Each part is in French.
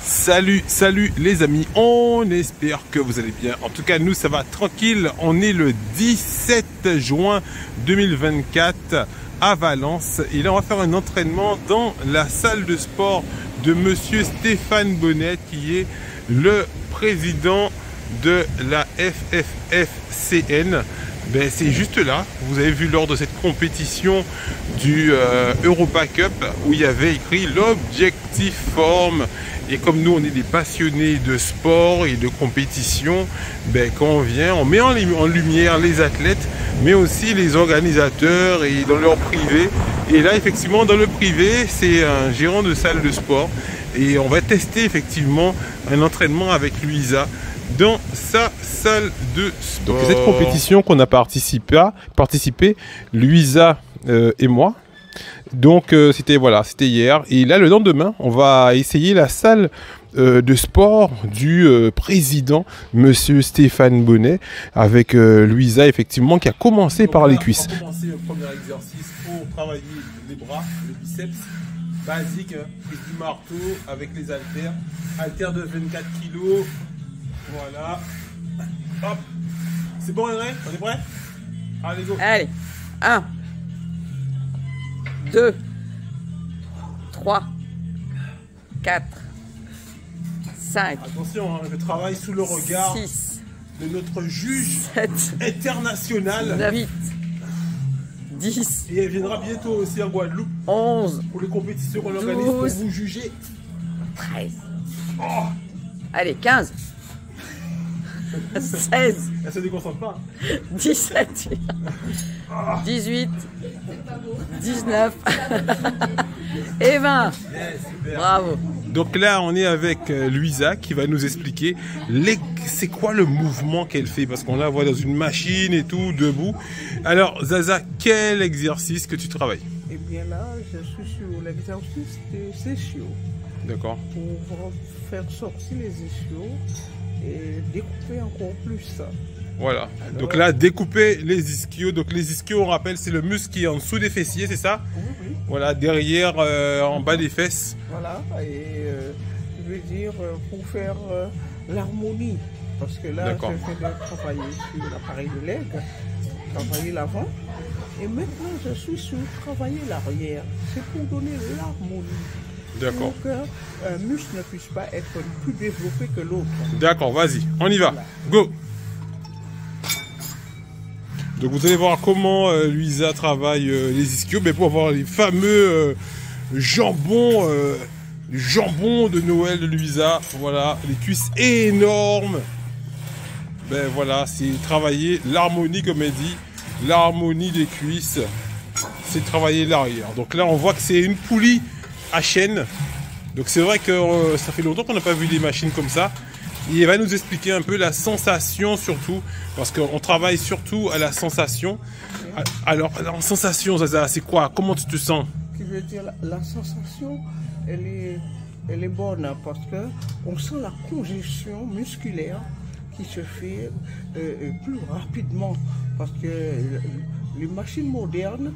Salut les amis, on espère que vous allez bien. En tout cas, nous ça va tranquille. On est le 17 juin 2024 à Valence. Et là, on va faire un entraînement dans la salle de sport de monsieur Stéphane Bonnet, qui est le président de la FFFCN. Ben, c'est juste là, vous avez vu lors de cette compétition du Europa Cup où il y avait écrit l'objectif forme. Et comme nous on est des passionnés de sport et de compétition, ben, quand on vient, on met en lumière les athlètes, mais aussi les organisateurs et dans leur privé. Et là effectivement dans le privé, c'est un gérant de salle de sport et on va tester effectivement un entraînement avec Louisa dans sa salle de sport. Donc cette compétition qu'on a participé, Louisa et moi. Donc c'était hier. Et là le lendemain, on va essayer la salle de sport du président, monsieur Stéphane Bonnet, avec Louisa effectivement qui a commencé par les cuisses. On va commencer le premier exercice pour travailler les bras, le biceps. Basique, prise du marteau avec les haltères de 24 kg. Voilà. Hop. C'est bon, André? On est prêt? Allez, go. Allez. 1, 2, 3, 4, 5. Attention, hein, je travaille sous le regard 6, de notre juge 7, international. 9, 8, 10. Et elle viendra bientôt aussi en Guadeloupe. 11. Pour les compétitions qu'on organise pour vous juger. 13. Oh. Allez, 15. 16. Elle se déconcentre pas. 17. 18. 19. Et 20. Bravo. Donc là, on est avec Louisa qui va nous expliquer c'est quoi le mouvement qu'elle fait. Parce qu'on la voit dans une machine et tout, debout. Alors, Zaza, quel exercice que tu travailles? Eh bien là, je suis sur l'exercice des ischios. D'accord. Pour faire sortir les ischios et découper encore plus ça. Voilà. Alors, donc là, découper les ischios. Donc les ischios, on rappelle, c'est le muscle qui est en dessous des fessiers, c'est ça? Oui. Voilà, derrière, en bas des fesses. Voilà, et je veux dire, pour faire l'harmonie, parce que là, je fais de travailler sur l'appareil de l'aigle, travailler l'avant, et maintenant je suis sur travailler l'arrière. C'est pour donner l'harmonie. D'accord. Pour qu'un muscle ne puisse pas être plus développé que l'autre. D'accord, vas-y, on y va. Voilà. Go! Donc vous allez voir comment Louisa travaille les ischios, mais pour avoir les fameux jambons de Noël de Louisa. Voilà, les cuisses énormes. Ben voilà, c'est travailler l'harmonie, comme elle dit, l'harmonie des cuisses. C'est travailler l'arrière. Donc là, on voit que c'est une poulie à chaîne. Donc c'est vrai que ça fait longtemps qu'on n'a pas vu des machines comme ça. Et elle va nous expliquer un peu la sensation surtout, parce qu'on travaille surtout à la sensation. Alors, la sensation, Zaza, c'est quoi? Comment tu te sens? Je veux dire, la sensation, elle est bonne, hein, parce que on sent la congestion musculaire qui se fait plus rapidement. Parce que les machines modernes,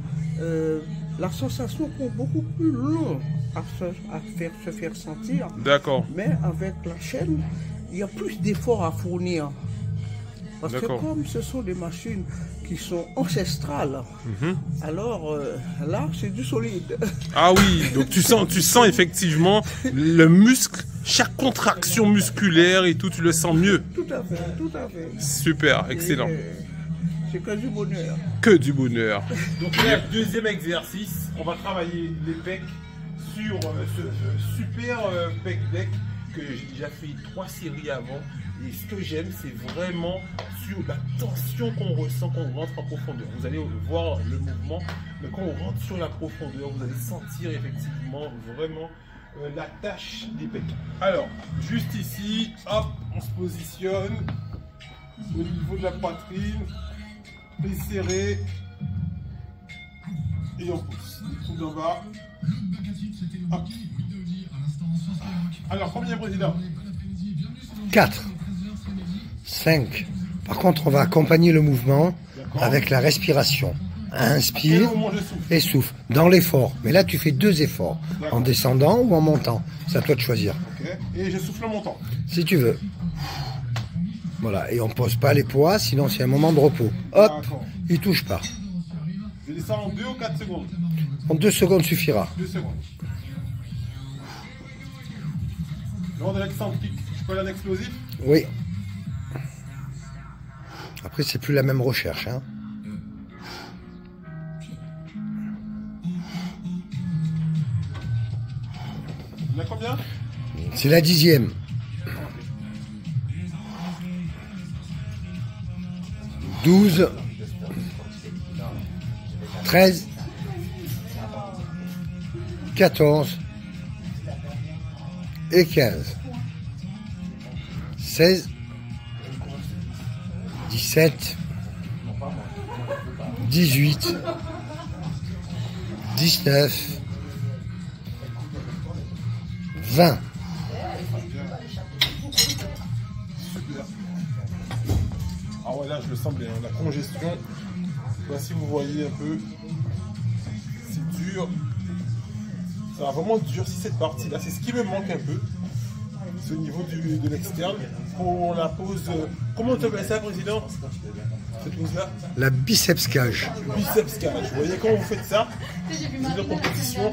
la sensation est beaucoup plus longue à se faire sentir. D'accord. Mais avec la chaîne, il y a plus d'efforts à fournir. Parce que comme ce sont des machines qui sont ancestrales, alors là, c'est du solide. Ah oui, donc tu sens effectivement le muscle, chaque contraction musculaire et tout, tu le sens mieux. Tout à fait, tout à fait. Super, excellent. C'est que du bonheur. Que du bonheur. Donc là, deuxième exercice, on va travailler les pecs sur ce super pec deck que j'ai déjà fait 3 séries avant. Et ce que j'aime, c'est vraiment sur la tension qu'on ressent quand on rentre en profondeur. Vous allez voir le mouvement, mais quand on rentre sur la profondeur, vous allez sentir effectivement vraiment la tâche des pecs. Alors, juste ici, hop, on se positionne au niveau de la poitrine, les serrés, et on pousse. Tout en bas. Hop. Alors, combien, président? 4, 5. Par contre, on va accompagner le mouvement avec la respiration. Inspire et souffle. Dans l'effort. Mais là, tu fais 2 efforts. En descendant ou en montant. C'est à toi de choisir. Ok. Et je souffle en montant. Si tu veux. Voilà, et on pose pas les poids, sinon c'est un moment de repos. Hop, il touche pas. Je descends en 2 ou 4 secondes. En 2 secondes suffira. 2 secondes. Lors de l'excentrique, je peux aller en explosif? Oui. Après, c'est plus la même recherche. Hein. On a combien? C'est la 10e. 12, 13, 14 et 15, 16, 17, 18, 19, 20. Ah ouais, là je le sens bien, la congestion. Là, si vous voyez un peu, c'est dur. Ça va vraiment durcir cette partie-là. C'est ce qui me manque un peu. C'est au niveau de l'externe. Pour la pose. Comment tu appelles ça, président? Cette pose-là? La biceps cage. Biceps cage. Vous voyez, quand vous faites ça, c'est de compétition.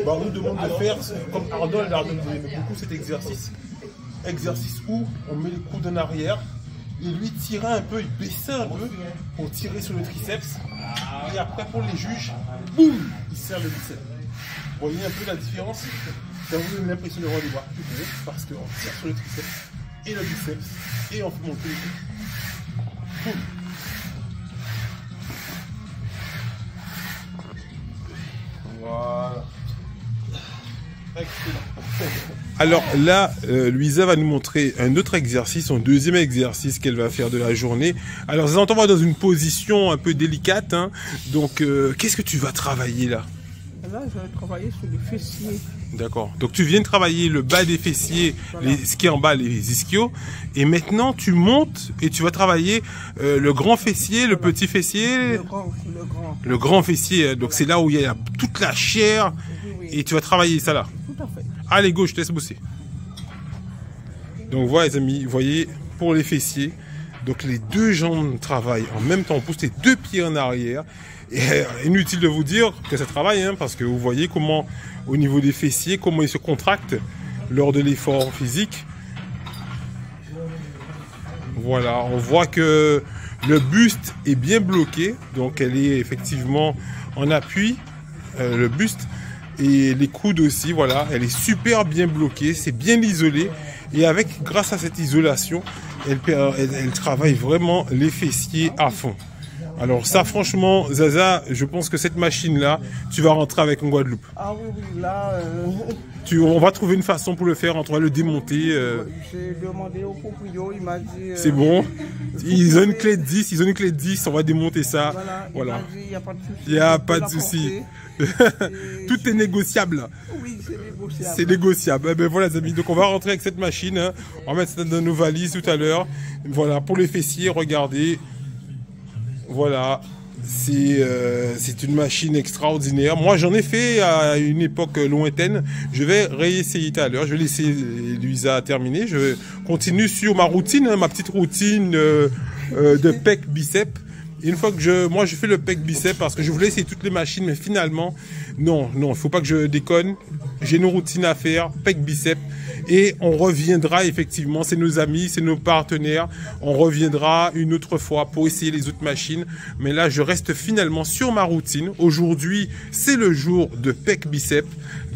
Bah, on nous demande de faire, comme Arnold aimait beaucoup cet exercice. Exercice où on met les coudes en arrière. Et lui tirait un peu, il baissait un peu pour tirer sur le triceps. Et après, pour les juges, boum, il serre le biceps. Vous voyez un peu la différence? Ça vous donne l'impression d'avoir les bras plus gros parce qu'on tire sur le triceps et le biceps et on fait monter les coudes. Boum. Voilà. Alors là, Louisa va nous montrer un autre exercice, son deuxième exercice qu'elle va faire de la journée. Alors, on va dans une position un peu délicate. Hein. Donc, qu'est-ce que tu vas travailler là? Là, je vais travailler sur les fessiers. D'accord. Donc, tu viens de travailler le bas des fessiers, voilà. Ce qui est en bas, les ischios. Et maintenant, tu montes et tu vas travailler le grand fessier, le petit fessier. Le grand fessier. Donc, c'est là où il y a toute la chair. Oui. Et tu vas travailler ça là. Tout à fait. Allez, gauche, je te laisse bosser. Donc voilà les amis, vous voyez, pour les fessiers, donc les deux jambes travaillent en même temps, on pousse les deux pieds en arrière. Et inutile de vous dire que ça travaille, hein, parce que vous voyez comment, au niveau des fessiers, comment ils se contractent lors de l'effort physique. Voilà, on voit que le buste est bien bloqué, donc elle est effectivement en appui, le buste. Et les coudes aussi, voilà, elle est super bien bloquée, c'est bien isolé. Et grâce à cette isolation, elle travaille vraiment les fessiers à fond. Alors ça, franchement, Zaza, je pense que cette machine-là, tu vas rentrer avec en Guadeloupe. Ah oui, oui, là... On va trouver une façon pour le faire, on va le démonter. J'ai demandé au proprio, il m'a dit... C'est bon. Ils ont une clé de 10, on va démonter ça. Voilà. Il n'y a pas de souci. Il n'y a pas de souci. Tout est négociable. Oui, c'est négociable. C'est négociable. Eh ben voilà les amis, donc on va rentrer avec cette machine. Hein. On va mettre ça dans nos valises tout à l'heure. Voilà, pour les fessiers, regardez. Voilà, c'est une machine extraordinaire. Moi, j'en ai fait à une époque lointaine. Je vais réessayer tout à l'heure. Je vais laisser Louisa terminer. Je continue sur ma routine, hein, ma petite routine de pec bicep. Et une fois que je fais le pec bicep parce que je voulais essayer toutes les machines, mais finalement, non, il faut pas que je déconne. J'ai une routine à faire, pec bicep. Et on reviendra effectivement, c'est nos amis, c'est nos partenaires. On reviendra une autre fois pour essayer les autres machines. Mais là, je reste finalement sur ma routine. Aujourd'hui, c'est le jour de pec bicep.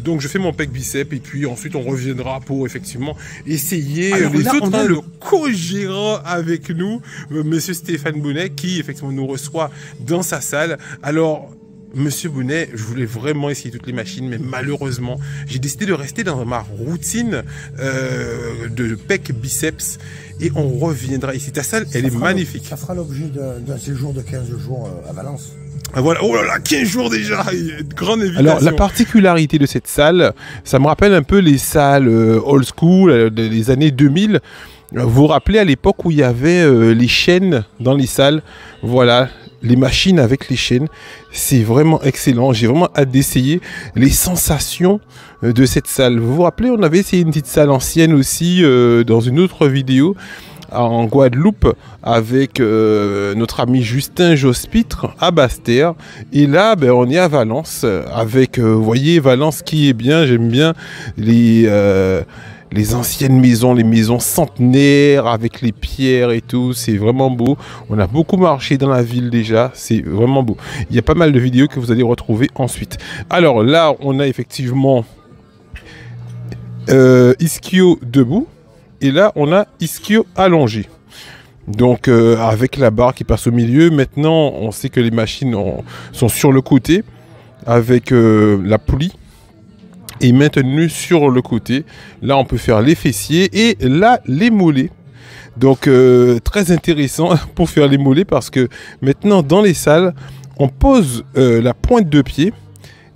Donc, je fais mon pec bicep et puis ensuite, on reviendra pour effectivement essayer. Alors, les autres. On a le co-gérant avec nous, monsieur Stéphane Bonnet, qui effectivement nous reçoit dans sa salle. Alors, Monsieur Bonnet, je voulais vraiment essayer toutes les machines, mais malheureusement, j'ai décidé de rester dans ma routine de pec biceps et on reviendra ici. Ta salle, elle est magnifique. Ça fera l'objet d'un séjour de 15 jours à Valence. Voilà, oh là là, 15 jours déjà, grande invitation. Alors la particularité de cette salle, ça me rappelle un peu les salles old school des années 2000. Vous vous rappelez à l'époque où il y avait les chaînes dans les salles, voilà. les machines avec les chaînes, c'est vraiment excellent. J'ai vraiment hâte d'essayer les sensations de cette salle. Vous vous rappelez, on avait essayé une petite salle ancienne aussi dans une autre vidéo en Guadeloupe avec notre ami Justin Jospitre à Basse-Terre. Et là, ben, on est à Valence avec, vous voyez, Valence qui est bien. J'aime bien les anciennes maisons, les maisons centenaires avec les pierres et tout, c'est vraiment beau. On a beaucoup marché dans la ville déjà, c'est vraiment beau. Il y a pas mal de vidéos que vous allez retrouver ensuite. Alors là, on a effectivement ischio debout et là, on a ischio allongé. Donc avec la barre qui passe au milieu, maintenant on sait que les machines sont sur le côté avec la poulie. Et maintenu sur le côté. Là, on peut faire les fessiers et là, les mollets. Donc, très intéressant pour faire les mollets parce que maintenant, dans les salles, on pose la pointe de pied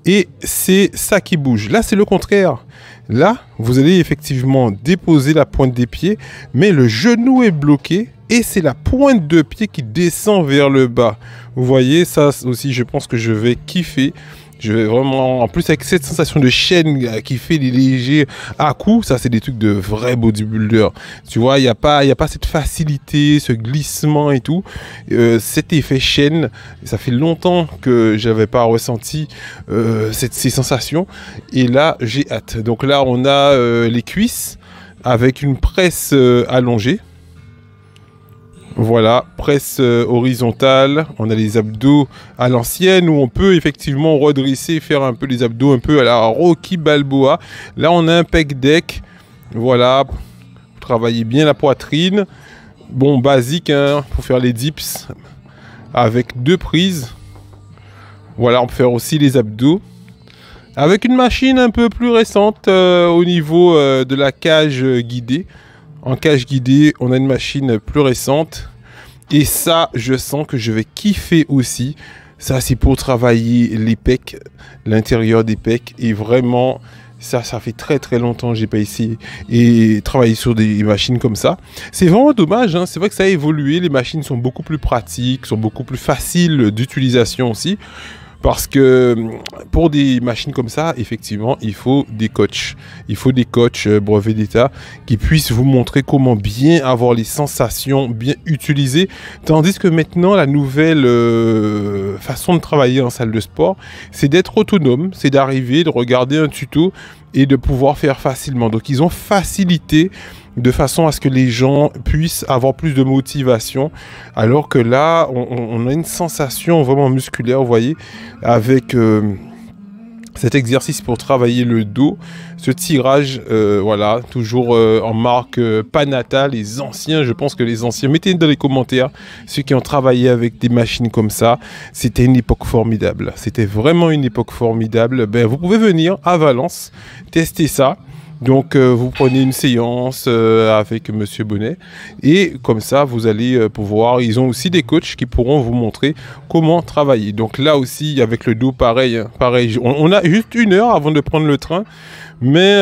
et c'est ça qui bouge. Là, c'est le contraire. Là, vous allez effectivement déposer la pointe des pieds, mais le genou est bloqué et c'est la pointe de pied qui descend vers le bas. Vous voyez, ça aussi, je pense que je vais kiffer. Je vais vraiment, en plus avec cette sensation de chaîne qui fait les légers à coups, ça c'est des trucs de vrais bodybuilders. Tu vois, il n'y a pas cette facilité, ce glissement et tout. Cet effet chaîne, ça fait longtemps que j'avais pas ressenti ces sensations. Et là, j'ai hâte. Donc là, on a les cuisses avec une presse allongée. Voilà, presse horizontale, on a les abdos à l'ancienne où on peut effectivement redresser, faire un peu les abdos un peu à la Rocky Balboa. Là on a un pec deck, voilà, pour travailler bien la poitrine. Bon, basique hein, pour faire les dips avec 2 prises. Voilà, on peut faire aussi les abdos. Avec une machine un peu plus récente au niveau de la cage guidée. En cage guidée, on a une machine plus récente. Et ça, je sens que je vais kiffer aussi. Ça, c'est pour travailler les pecs, l'intérieur des pecs. Et vraiment, ça fait très très longtemps que j'ai pas essayé et travaillé sur des machines comme ça. C'est vraiment dommage, hein. C'est vrai que ça a évolué. Les machines sont beaucoup plus pratiques, sont beaucoup plus faciles d'utilisation aussi. Parce que pour des machines comme ça, effectivement, il faut des coachs. Il faut des coachs brevet d'État qui puissent vous montrer comment bien avoir les sensations, bien utiliser. Tandis que maintenant, la nouvelle façon de travailler en salle de sport, c'est d'être autonome, c'est d'arriver, de regarder un tuto et de pouvoir faire facilement. Donc, ils ont facilité de façon à ce que les gens puissent avoir plus de motivation, alors que là, on a une sensation vraiment musculaire, vous voyez, avec cet exercice pour travailler le dos, ce tirage, voilà, toujours en marque Panata, les anciens, je pense que les anciens, mettez dans les commentaires ceux qui ont travaillé avec des machines comme ça, c'était une époque formidable, c'était vraiment une époque formidable. Ben, vous pouvez venir à Valence, tester ça. Donc vous prenez une séance avec Monsieur Bonnet et comme ça vous allez pouvoir, ils ont aussi des coachs qui pourront vous montrer comment travailler. Donc là aussi avec le dos pareil, hein, pareil. On a juste 1 heure avant de prendre le train. Mais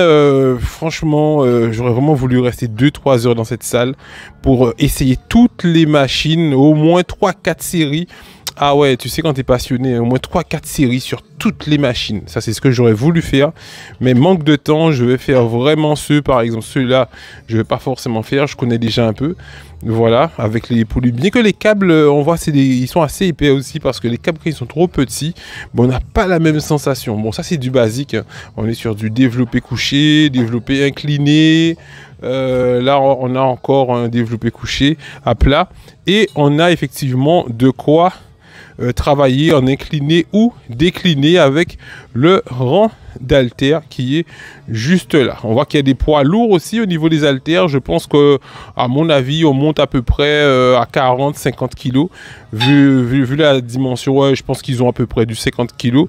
franchement, j'aurais vraiment voulu rester 2-3 heures dans cette salle pour essayer toutes les machines, au moins 3-4 séries. Ah ouais, tu sais quand t'es passionné, au moins 3-4 séries sur toutes les machines. Ça, c'est ce que j'aurais voulu faire. Mais manque de temps, je vais faire vraiment ceux, par exemple, ceux-là, je vais pas forcément faire. Je connais déjà un peu. Voilà, avec les poulies. Bien que les câbles, on voit, ils sont assez épais aussi parce que les câbles, quand ils sont trop petits, bon, on n'a pas la même sensation. Bon, ça, c'est du basique. Hein. On est sur du développé couché, développé incliné. Là, on a encore un développé couché à plat. Et on a effectivement de quoi travailler en incliné ou décliné avec le rang d'haltères qui est juste là. On voit qu'il y a des poids lourds aussi au niveau des haltères. Je pense que, à mon avis, on monte à peu près à 40-50 kg. Vu la dimension, ouais, je pense qu'ils ont à peu près du 50 kg.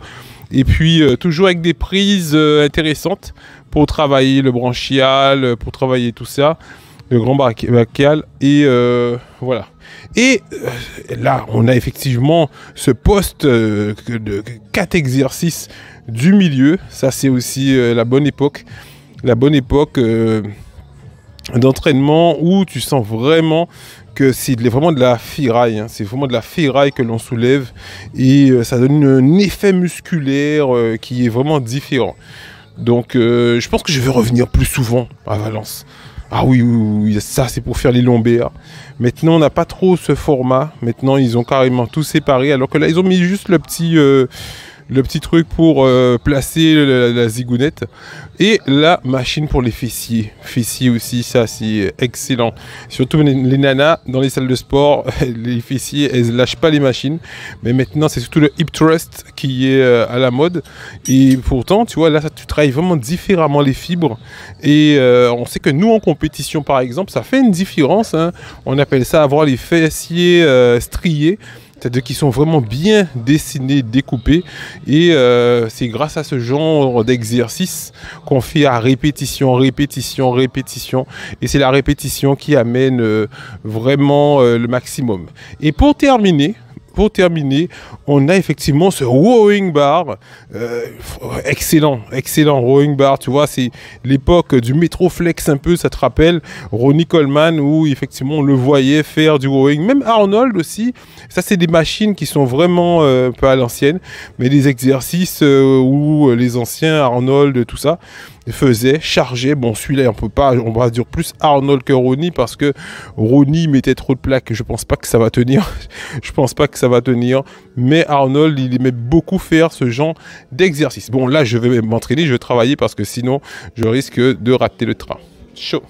Et puis, toujours avec des prises intéressantes pour travailler le branchial, pour travailler tout ça, le grand brachial. Et voilà. Et là, on a effectivement ce poste de 4 exercices du milieu. Ça, c'est aussi la bonne époque. La bonne époque d'entraînement où tu sens vraiment que c'est vraiment de la ferraille, hein. C'est vraiment de la ferraille que l'on soulève et ça donne un effet musculaire qui est vraiment différent. Donc je pense que je vais revenir plus souvent à Valence. Ah oui, ça c'est pour faire les lombaires. Maintenant on n'a pas trop ce format, maintenant ils ont carrément tout séparé, alors que là ils ont mis juste le petit truc pour placer la zigounette et la machine pour les fessiers. Fessiers aussi, ça c'est excellent. Surtout les nanas dans les salles de sport, les fessiers, elles lâchent pas les machines. Mais maintenant c'est surtout le hip thrust qui est à la mode. Et pourtant, tu vois, là tu travailles vraiment différemment les fibres. Et on sait que nous en compétition par exemple, ça fait une différence, hein. On appelle ça avoir les fessiers striés. C'est-à-dire qu'ils sont vraiment bien dessinés, découpés. Et c'est grâce à ce genre d'exercice qu'on fait à répétition, répétition, répétition. Et c'est la répétition qui amène vraiment le maximum. Et pour terminer, on a effectivement ce rowing bar, excellent rowing bar, tu vois, c'est l'époque du Metroflex un peu, ça te rappelle Ronnie Coleman où effectivement on le voyait faire du rowing, même Arnold aussi, ça c'est des machines qui sont vraiment un peu à l'ancienne, mais des exercices où les anciens Arnold, tout ça, faisait, chargeait. Bon, celui-là, on va dire plus Arnold que Ronnie parce que Ronnie mettait trop de plaques. Je pense pas que ça va tenir. Mais Arnold, il aimait beaucoup faire ce genre d'exercice. Bon, là, je vais m'entraîner, je vais travailler parce que sinon, je risque de rater le train. Chaud.